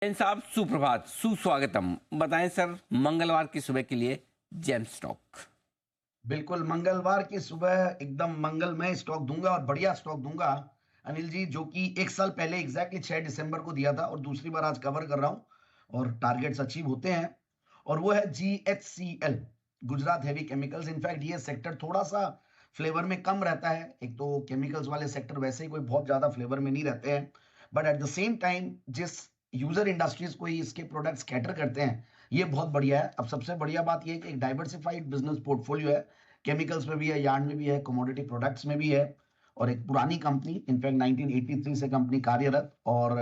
जैन साहब सुप्रभात, सुस्वागतम। बताएं सर, मंगलवार की सुबह के लिए जेम स्टॉक। बिल्कुल, मंगलवार की सुबह एकदम मंगलमय स्टॉक दूँगा और बढ़िया स्टॉक दूँगा, अनिल जी, जो कि 1 साल पहले एग्ज़ैक्टली 6 दिसंबर को दिया था और दूसरी बार आज कवर कर रहा हूँ और टारगेट्स अचीव होते हैं। और वो है GHCL, Gujarat heavy chemicals. In fact ये सेक्टर थोड़ा-सा फ्लेवर में कम रहता है। एक तो केमिकल्स वाले सेक्टर वैसे ही कोई बहुत ज़्यादा फ्लेवर में नहीं रहते हैं। But at the same time जिस यूज़र इंडस्ट्रीज़ को ये इसके प्रोडक्ट्स कैटर करते हैं, ये बहुत बढ़िया है। अब सबसे बढ़िया बात ये है कि एक डाइवर्सिफाइड बिज़नेस पोर्टफोलियो है। केमिकल्स में भी है, यार्न में भी है, कमोडिटी प्रोडक्ट्स में भी है और एक पुरानी कंपनी, इनफैक्ट 1983 से कंपनी कार्यरत और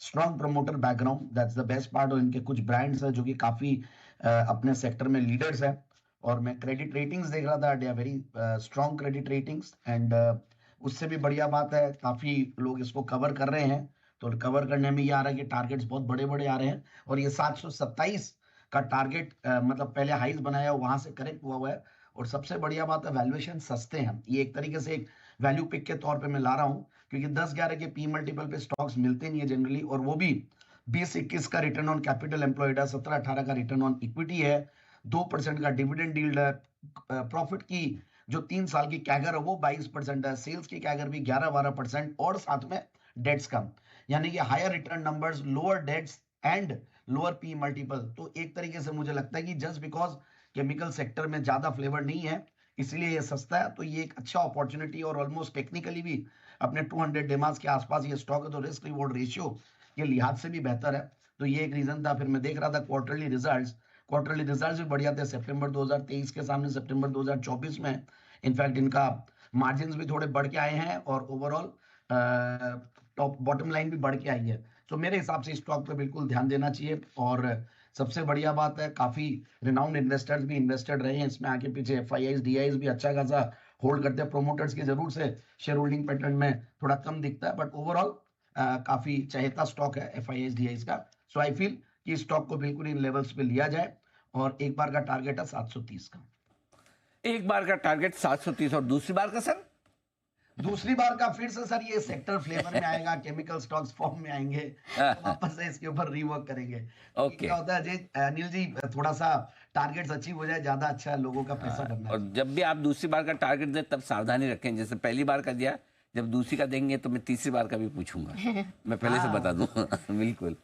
strong promoter background, that's the best part. और इनके कुछ ब्रांड्स हैं जो कि काफ़ी अपने सेक्टर में लीडर्स हैं। और मैं क्रेडिट रेटिंग्स देख रहा था, they are very strong credit ratings and उससे भी बढ़िया बात है, काफ़ी लोग इसको कवर कर रहे हैं। तो कवर करने में ये आ रहा है कि टारगेट्स बहुत बड़े-बड़े आ रहे हैं और ये 727 का टारगेट मतलब पहले हाईज़ बनाया, वहाँ से करेक्ट हुआ है। और सबसे बढ़िया बात है, वैल्यूएशन सस्ते हैं। ये एक तरीके से एक वैल्यू पिक के तौर पे मैं ला रहा हूँ, क्योंकि 10-11 के पी मल्टीपल पे स्टॉक्स मिलते नहीं है जनरली, और वो भी 20-21 का रिटर्न ऑन कैपिटल एम्प्लॉयड है, 17-18 का रिटर्न ऑन इक्विटी है, 2% का डिविडेंड यील्ड है, प्रॉफिट की जो 3 साल की कैगर है वो 22% है, सेल्स की कैगर भी 11-12% और साथ में डेट्स कम, यानी कि higher return numbers, lower debts and lower P multiple. तो एक तरीके से मुझे लगता है कि जस्ट बिकॉज केमिकल सेक्टर में ज्यादा फ्लेवर नहीं है इसलिए ये सस्ता है, तो ये एक अच्छा अपॉर्चुनिटी और ऑलमोस्ट टेक्निकली भी अपने 200 डेमास के आसपास ये स्टॉक है, तो रिस्क रिवॉर्ड रेशियो के लिहाज से भी बेहतर है। तो ये एक रीजन था। फिर मैं देख रहा था क्वार्टरली रिजल्ट्स भी बढ़िया थे सितंबर 2023 के सामने सितंबर 2024 में। इनफैक्ट इनका मार्जिन भी थोड़े बढ़ के आए हैं और ओवरऑल टॉप बॉटम लाइन भी बढ़ के आई है। तो मेरे हिसाब से स्टॉक पे बिल्कुल ध्यान देना चाहिए। और सबसे बढ़िया बात है, काफी रिनाउंड इन्वेस्टर्स भी इन्वेस्टेड रहे हैं इसमें, आगे पीछे एफआईआईज डीआईज भी अच्छा खासा होल्ड करते हैं। प्रोमोटर्स की जरूर से शेयर होल्डिंग पैटर्न में थोड़ा कम दिखता है, बट ओवरऑल काफी चहेता स्टॉक है एफआईआईज डीआईज का। सो आई फील कि स्टॉक को बिल्कुल इन लेवल्स पे लिया जाए और एक बार का टारगेट है 730 का। एक बार का टारगेट 730 और दूसरी बार का सर? दूसरी बार का फिर से सर ये सेक्टर फ्लेवर में आएगा, केमिकल स्टॉक्स फॉर्म में आएंगे, तो वापस से इसके ऊपर रिवर्क करेंगे, क्योंकि ओके। क्या होता है जी, अनिल जी, थोड़ा सा टारगेट्स अचीव हो जाए ज्यादा अच्छा है, लोगों का पैसा हाँ, बनना और चाहिए। जब भी आप दूसरी बार का टारगेट दें तब सावधानी रखें। जैसे पहली बार का दिया, जब दूसरी का देंगे तो मैं तीसरी बार का भी पूछूंगा, मैं पहले से बता हाँ, दूं। बिल्कुल।